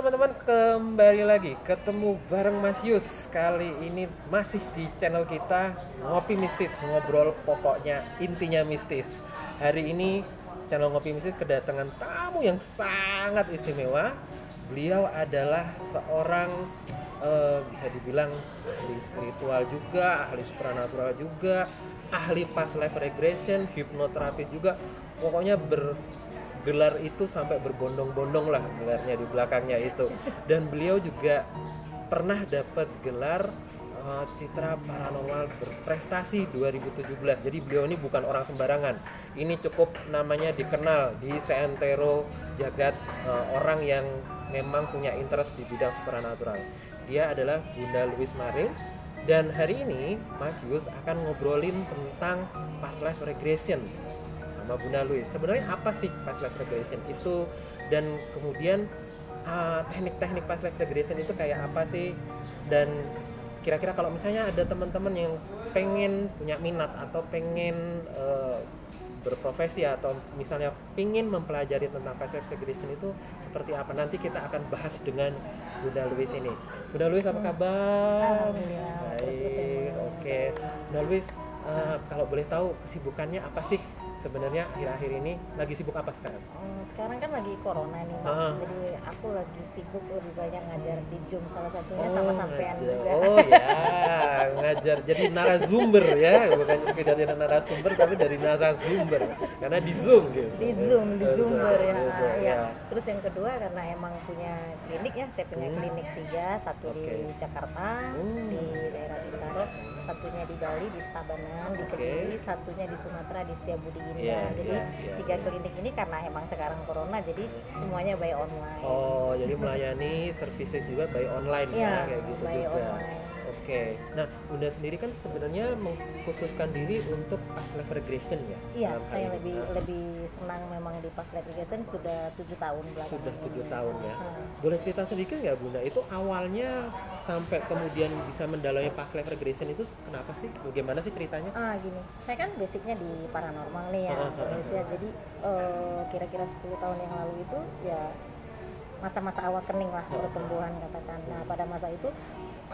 teman-teman, kembali lagi ketemu bareng Mas Yus. Kali ini masih di channel kita Ngopi Mistis, ngobrol pokoknya intinya mistis. Hari ini channel Ngopi Mistis kedatangan tamu yang sangat istimewa. Beliau adalah seorang bisa dibilang ahli spiritual juga, ahli supranatural juga, ahli past life regression, hipnoterapi juga. Pokoknya gelar itu sampai berbondong-bondong lah gelarnya di belakangnya itu. Dan beliau juga pernah dapat gelar Citra Paranormal Berprestasi 2017. Jadi beliau ini bukan orang sembarangan. Ini cukup namanya dikenal di seantero jagat orang yang memang punya interest di bidang supernatural. Dia adalah Bunda Louise Marin. Dan hari ini Mas Yus akan ngobrolin tentang past life regression sama Bunda Louise. Sebenarnya apa sih past life regression itu, dan kemudian teknik-teknik past life regression itu kayak apa sih, dan kira-kira kalau misalnya ada teman-teman yang pengen punya minat atau pengen berprofesi atau misalnya pengen mempelajari tentang past life regression itu seperti apa, nanti kita akan bahas dengan Bunda Louise ini. Bunda Louise, apa kabar? Alhamdulillah. Baik, oke. Bunda Louise, kalau boleh tahu kesibukannya apa sih? Sebenarnya akhir-akhir ini lagi sibuk apa sekarang? Sekarang kan lagi corona nih Mas, jadi aku lagi sibuk lebih banyak ngajar di Zoom, salah satunya sama sampean juga. Oh ya, ngajar jadi narasumber ya, bukan sekedar jadi narasumber tapi dari narasumber karena di Zoom gitu. Di Zoomber ya. Zoom, Ya. Terus yang kedua karena emang punya klinik ya, saya punya klinik 3, satu di Jakarta, di daerah Bintaro, satunya di Bali di Tabanan, di Kediri, satunya di Sumatera di Setiabudi Indah. Jadi 3 klinik ini karena emang sekarang corona jadi semuanya by online. Oh, jadi melayani services juga by online ya, kayak gitu by juga. online. Oke. Nah, Bunda sendiri kan sebenarnya mengkhususkan diri untuk past life regression ya? Iya, dalam hal saya ini. lebih senang memang di past life regression sudah 7 tahun belakangan. Sudah 7 tahun ya. Hmm. Boleh cerita sedikit nggak Bunda, itu awalnya sampai kemudian bisa mendalami past life regression itu kenapa sih? Bagaimana sih ceritanya? Gini, saya kan basicnya di paranormal nih ya, Indonesia. Jadi kira-kira 10 tahun yang lalu itu ya masa-masa awal kening lah pertumbuhan katakan. Nah pada masa itu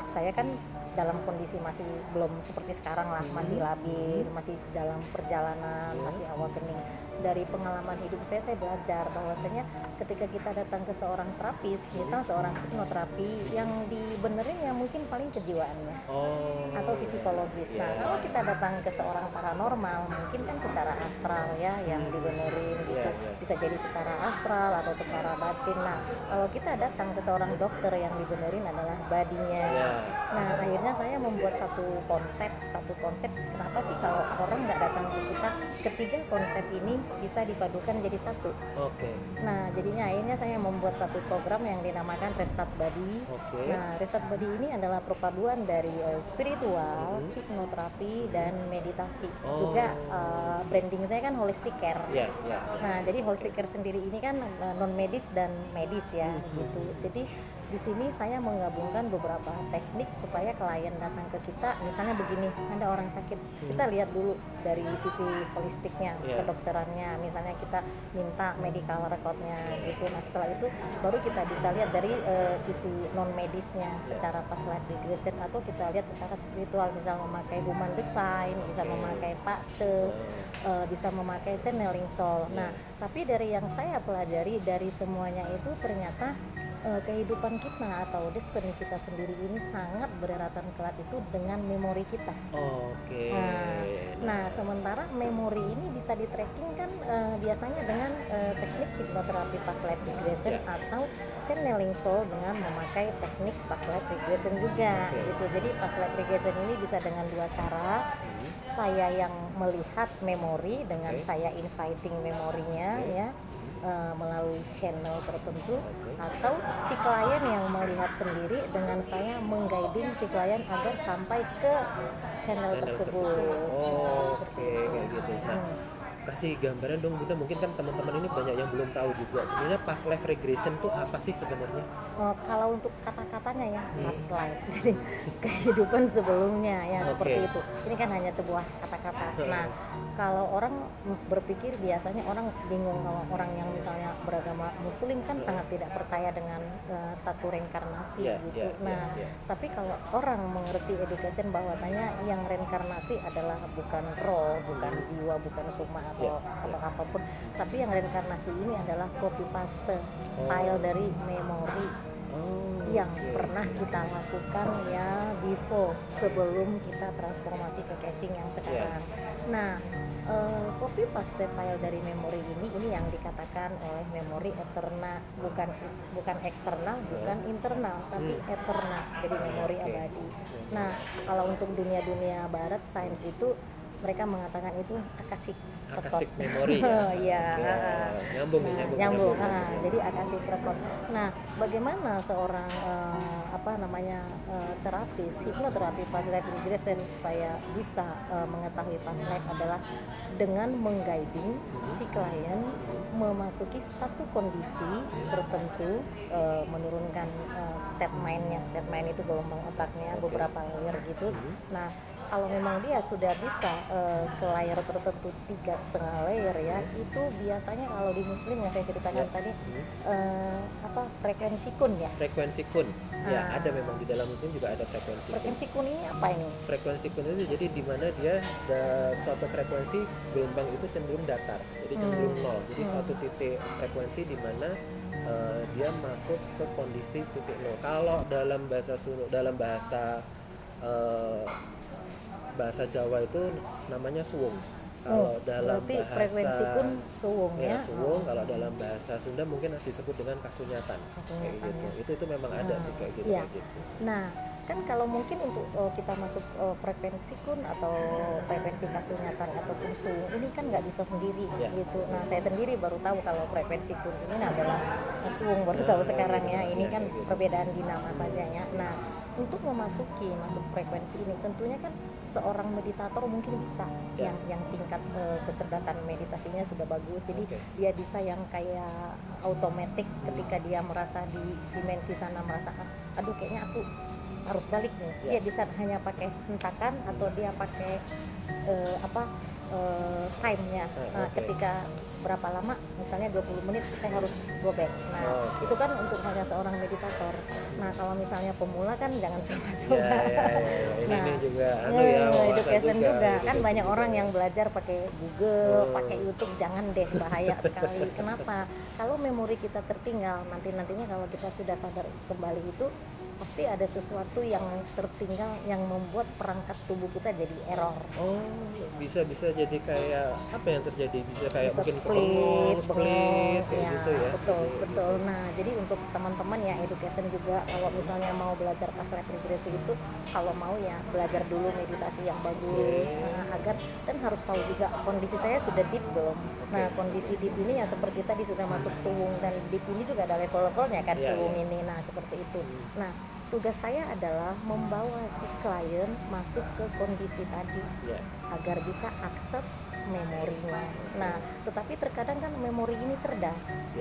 saya kan dalam kondisi masih belum seperti sekarang lah, masih labil, masih dalam perjalanan, masih awal kening. Dari pengalaman hidup saya belajar bahwasanya ketika kita datang ke seorang terapis, misal seorang hipnoterapi, yang dibenerin ya mungkin paling kejiwaannya atau psikologis. Nah kalau kita datang ke seorang paranormal mungkin kan secara astral ya yang dibenerin gitu, bisa jadi secara astral atau secara batin. Nah kalau kita datang ke seorang dokter yang dibenerin adalah badinya. Nah akhirnya saya membuat satu konsep kenapa sih kalau orang nggak datang ke kita, ketiga konsep ini bisa dipadukan jadi satu. Nah jadinya akhirnya saya membuat satu program yang dinamakan Restart Body. Nah Restart Body ini adalah perpaduan dari spiritual, hipnoterapi dan meditasi. Juga branding saya kan holistic care. Nah jadi holistic care sendiri ini kan non medis dan medis ya gitu. Jadi di sini saya menggabungkan beberapa teknik supaya klien datang ke kita, misalnya begini, ada orang sakit, kita lihat dulu dari sisi holistiknya, kedokterannya, misalnya kita minta medical recordnya gitu. Nah setelah itu baru kita bisa lihat dari sisi non medisnya secara past life regression, atau kita lihat secara spiritual, misal memakai human design, bisa memakai pace, bisa memakai channeling soul. Nah tapi dari yang saya pelajari dari semuanya itu ternyata kehidupan kita atau destiny kita sendiri ini sangat bereratan erat itu dengan memori kita. Nah sementara memori ini bisa di tracking kan biasanya dengan teknik hipnoterapi past life regression atau channeling soul dengan memakai teknik past life regression juga gitu. Jadi past life regression ini bisa dengan 2 cara. Saya yang melihat memori dengan saya inviting memorinya ya melalui channel tertentu, atau si klien yang melihat sendiri dengan saya mengguiding si klien agar sampai ke channel tersebut. Kayak gitu. Nah, kasih gambaran dong Bunda, mungkin kan teman-teman ini banyak yang belum tahu juga sebenarnya past life regression tuh apa sih sebenarnya? Kalau untuk kata-katanya ya past life, jadi kehidupan sebelumnya ya seperti itu. Ini kan hanya sebuah kata-kata. Nah, kalau orang berpikir biasanya orang bingung, kalau orang yang misalnya beragama Muslim kan sangat tidak percaya dengan satu reinkarnasi gitu. Nah, tapi kalau orang mengerti education bahwasanya yang reinkarnasi adalah bukan roh, bukan jiwa, bukan sukma atau apapun, tapi yang reinkarnasi ini adalah copy paste file dari memori yang pernah kita lakukan ya before, sebelum kita transformasi ke casing yang sekarang. Nah, copy paste file dari memori ini yang dikatakan oleh memori eterna, bukan eksternal, bukan internal, tapi eterna, jadi memori abadi. Nah, kalau untuk dunia barat sains itu mereka mengatakan itu akasik memori ya. Ya. Nyambung. Jadi akasik record. Nah, bagaimana seorang terapis hipnoterapi past life regression supaya bisa mengetahui past life adalah dengan mengguiding si klien memasuki satu kondisi tertentu, menurunkan state mind-nya. State mind itu gelombang otaknya beberapa layer gitu. Nah, kalau memang dia sudah bisa ke layer tertentu 3,5 layer ya, itu biasanya kalau di Muslim yang saya ceritakan tadi frekuensi kun ya. Frekuensi kun, ya ada memang di dalam Muslim juga ada frekuensi. Frekuensi kun ini apa ini? Frekuensi kun itu jadi di mana dia suatu frekuensi gelombang itu cenderung datar, jadi cenderung nol. Jadi suatu titik frekuensi di mana dia masuk ke kondisi titik nol. Kalau dalam bahasa Jawa itu namanya suwung. Kalau dalam bahasa frekuensi kun suwung ya. Suwung. Kalau dalam bahasa Sunda mungkin disebut dengan kasunyatan. Kayak gitu. Itu memang ada sih kayak gitu. Ya. Nah, kan kalau mungkin untuk kita masuk frekuensi kun atau frekuensi kasunyatan ataupun suwung ini kan nggak bisa sendiri gitu. Nah, saya sendiri baru tahu kalau frekuensi kun ini adalah suwung, baru tahu sekarang ya. Ini kan perbedaan di nama saja ya. Nah, untuk masuk frekuensi ini tentunya kan seorang meditator mungkin bisa yang tingkat kecerdasan meditasinya sudah bagus, jadi dia bisa yang kayak automatic ketika dia merasa di dimensi sana merasa aduh kayaknya aku harus balik nih, dia bisa hanya pakai hentakan atau dia pakai time-nya. Ketika berapa lama, misalnya 20 menit saya harus go back. Nah, itu kan untuk hanya seorang meditator. Nah, kalau misalnya pemula kan jangan coba-coba. Ini juga education juga kan banyak orang yang belajar pakai Google, pakai YouTube, jangan deh, bahaya sekali. Kenapa? Kalau memori kita tertinggal, nantinya kalau kita sudah sadar kembali itu pasti ada sesuatu yang tertinggal yang membuat perangkat tubuh kita jadi error. Bisa jadi kayak apa yang terjadi, bisa mungkin split kayak ya, gitu ya. Betul. Nah, jadi untuk teman-teman ya education juga, kalau misalnya mau belajar past life regression itu, kalau mau ya belajar dulu meditasi yang bagus, agar dan harus tahu juga kondisi saya sudah deep belum. Nah, kondisi deep ini ya seperti tadi sudah masuk suwung, dan deep ini juga ada level-levelnya kan suwung ini. Nah, seperti itu. Nah, tugas saya adalah membawa si klien masuk ke kondisi tadi agar bisa akses memorinya. Nah, tetapi terkadang kan memori ini cerdas.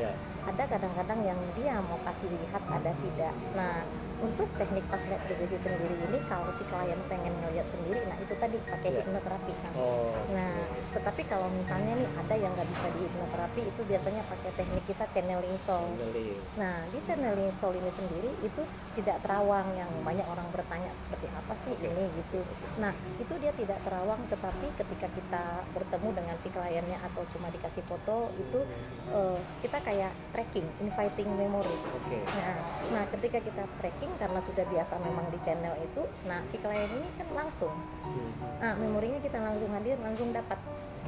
Ada kadang-kadang yang dia mau kasih lihat, ada tidak. Nah, untuk teknik past life regression sendiri ini, kalau si klien pengen ngeliat sendiri, nah itu tadi pakai hipnoterapi kan. Nah, tetapi kalau misalnya nih ada yang nggak bisa di hipnoterapi, itu biasanya pakai teknik kita channeling soul. Nah, di channeling soul ini sendiri itu tidak terawang, yang banyak orang bertanya seperti apa sih ini gitu. Nah, itu dia tidak terawang, tetapi ketika kita bertemu dengan si kliennya atau cuma dikasih foto itu kita kayak tracking, inviting memory. Nah, ketika kita tracking karena sudah biasa memang di channel itu, nah si klien ini kan langsung memorinya kita langsung hadir, langsung dapat.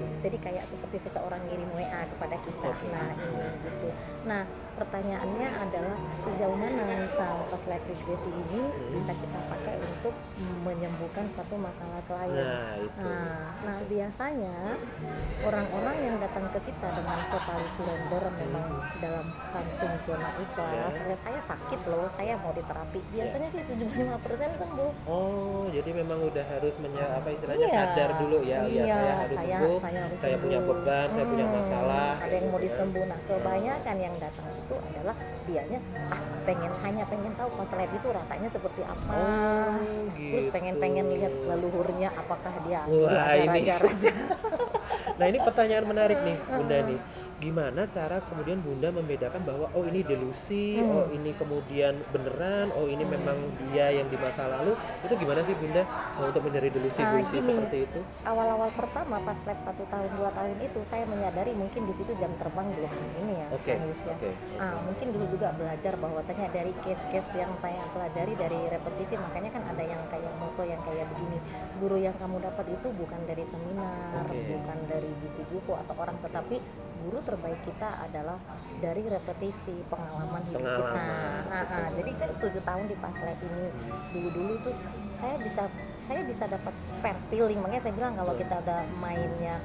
Jadi kayak seperti seseorang ngirim WA kepada kita. Nah, ini gitu. Nah, pertanyaannya adalah sejauh mana misal past life regression ini bisa kita pakai untuk menyembuhkan suatu masalah klien. Nah, biasanya orang-orang yang datang ke kita dengan total surrender, memang dalam kantung zona ikhlas, saya sakit loh, saya mau diterapi, biasanya sih 75% sembuh. Jadi memang udah harus istilahnya sadar dulu ya, saya harus sembuh. saya harus saya punya sembuh. beban, saya punya masalah, Ada yang mau gitu kan. disembuh. Nah, kebanyakan yang datang itu adalah dianya hanya pengen tahu pas lab itu rasanya seperti apa. Oh, Terus gitu. pengen lihat leluhurnya apakah dia Wah, ada ini. raja-raja. Nah, ini pertanyaan menarik nih Bunda nih. Gimana cara kemudian Bunda membedakan bahwa oh ini delusi, oh ini kemudian beneran, oh ini memang dia yang di masa lalu. Itu gimana sih Bunda untuk menghindari delusi-delusi Gini, seperti itu? awal-awal pertama pas lab 1 tahun 2 tahun itu saya menyadari mungkin di situ jam terbang belum ini ya, Oke, Kang Yus ya. oke. Mungkin dulu juga belajar bahwasanya dari case-case yang saya pelajari dari repetisi, makanya kan ada yang kayak moto yang kayak begini, guru yang kamu dapat itu bukan dari seminar, Oke. bukan dari buku-buku atau orang, tetapi guru terbaik kita adalah dari repetisi pengalaman hidup kita. Pengalaman, Jadi kan 7 tahun di pas lab ini dulu tuh saya bisa dapat spare feeling, makanya saya bilang kalau kita udah mainnya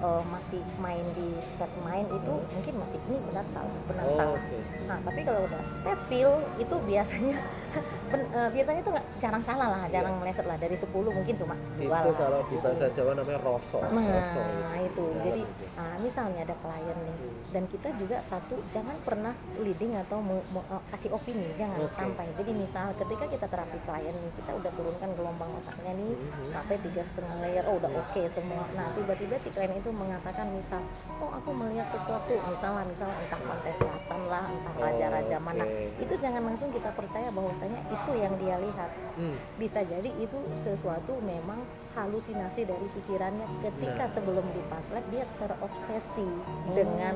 masih main di state main itu mungkin masih ini benar salah. Oke. Nah tapi kalau udah state feel itu biasanya biasanya tuh jarang salah lah, jarang meleset lah, dari 10 mungkin cuma 2 Itu lah. kalau di bahasa Jawa namanya roso. Roso Nah itu Dalam jadi gitu. misalnya ada klien nih dan kita juga satu jangan pernah leading atau kasih opini, jangan Oke. sampai. Jadi misal ketika kita terapi klien nih, kita udah turunkan gelombang otaknya nih sampai 3,5 layer, oh udah oke semua. Nah tiba-tiba si klien itu mengatakan misal, oh aku melihat sesuatu, misalnya entah pantai selatan lah, entah raja-raja mana, Oke. itu jangan langsung kita percaya bahwasanya itu yang dia lihat. Bisa jadi itu sesuatu memang halusinasi dari pikirannya ketika sebelum di pas lab dia terobsesi dengan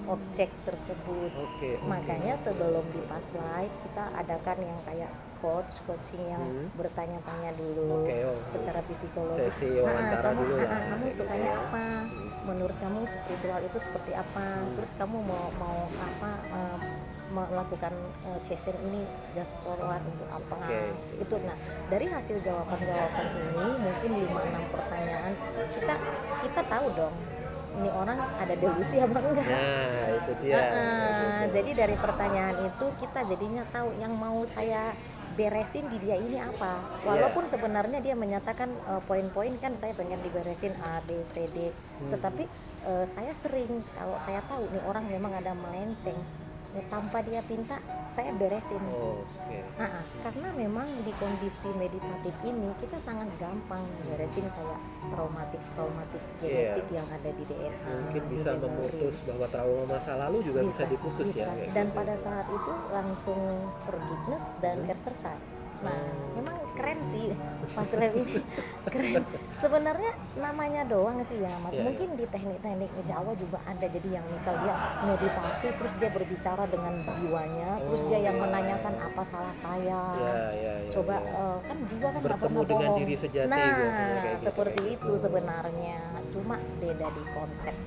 objek tersebut. Oke. Makanya sebelum di pas live kita adakan yang kayak coaching yang bertanya-tanya dulu Oke, secara psikologis. sesi wawancara dulu lah. Kamu sukanya apa? Menurut kamu spiritual itu seperti apa? Terus kamu mau apa? Melakukan session ini just for what, untuk apa? Oke. Itu nah dari hasil jawaban-jawaban ini mungkin 5-6 pertanyaan kita tahu dong ini orang ada delusi apa enggak. Nah, itu dia. Gitu. Jadi dari pertanyaan itu kita jadinya tahu yang mau saya beresin di dia ini apa. Walaupun sebenarnya dia menyatakan poin-poin kan saya pengen diberesin A, B, C, D. Tetapi saya sering kalau saya tahu nih orang memang ada melenceng, tanpa dia pinta saya beresin. Oke. Karena memang di kondisi meditatif ini kita sangat gampang beresin kayak traumatik genetik yang ada di DNA. Mungkin di bisa memori. memutus bahwa trauma masa lalu juga bisa diputus ya. Kayak Dan gitu. pada saat itu langsung forgiveness dan exercise. Nah, memang keren sih pas lab ini. Keren. Sebenarnya namanya doang sih ya, Mat. Mungkin di teknik-teknik Jawa juga ada. Jadi yang misal dia meditasi terus dia berbicara dengan jiwanya, terus dia yang menanyakan apa salah saya. Coba kan jiwa kan nggak bertemu pernah dengan bohong. diri sejati Nah, biasanya kayak gitu, seperti kayak itu sebenarnya. Cuma beda di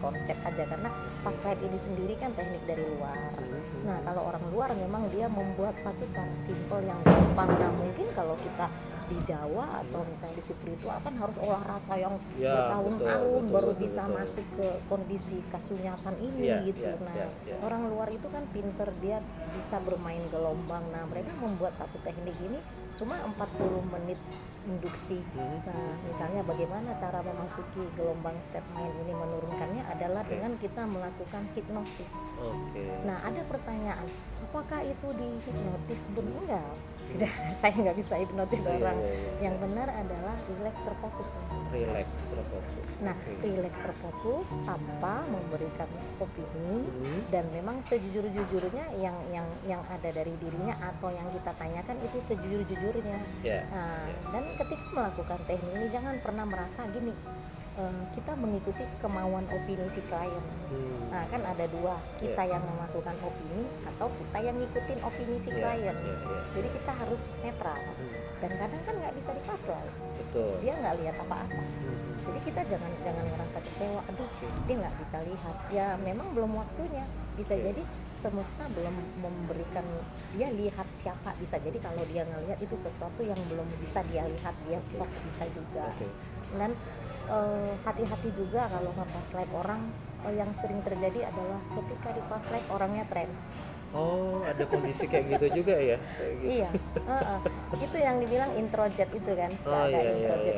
konsep aja karena pas live ini sendiri kan teknik dari luar. Nah, kalau orang luar memang dia membuat satu cara simple yang gampang. Nah, mungkin kalau kita di Jawa atau misalnya di spiritual kan harus olah rasa yang bertahun-tahun baru bisa masuk ke kondisi kasunyatan ini gitu. Orang luar itu kan pinter, dia bisa bermain gelombang. Nah, mereka membuat satu teknik ini cuma 40 menit induksi. Nah, misalnya bagaimana cara memasuki gelombang state mind ini, menurunkannya adalah dengan kita melakukan hipnosis. Nah, ada pertanyaan, apakah itu di hipnotis? Enggak, tidak ada. Saya nggak bisa hipnotis orang. Yang benar adalah relax terfokus. Relax terfokus. Nah, relax terfokus tanpa memberikan opini dan memang sejujur-jujurnya yang ada dari dirinya atau yang kita tanyakan itu sejujur-jujurnya. Nah, dan ketika melakukan teknik ini jangan pernah merasa gini, kita mengikuti kemauan opini si klien. Nah, kan ada dua, kita yang memasukkan opini atau kita yang ngikutin opini si klien. Jadi kita harus netral. Dan kadang kan nggak bisa dipasang. Betul. Dia nggak lihat apa-apa. Jadi kita jangan merasa kecewa. Aduh, dia nggak bisa lihat. Ya memang belum waktunya. Bisa jadi semesta belum memberikan dia lihat siapa. Bisa jadi kalau dia ngelihat itu sesuatu yang belum bisa dia lihat, dia shock bisa juga. Dan hati-hati juga kalau nge-pas live orang. Yang sering terjadi adalah ketika di pas live orangnya trance. Oh, ada kondisi kayak gitu juga ya? Kayak gitu. Iya, itu yang dibilang introjet itu kan, ada introjet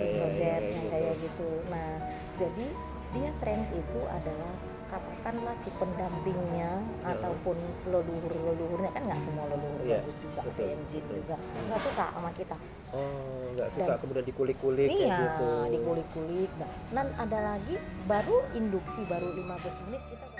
yang kayak gitu. Nah, jadi dia trans itu adalah katakanlah si pendampingnya ataupun leluhurnya kan nggak semua leluhur bagus juga, PMJ juga nggak suka sama kita. Nggak suka. Dan kemudian dikulik-kulik iya, kayak gitu. dikulik-kulik. Dan ada lagi baru induksi baru 15 menit kita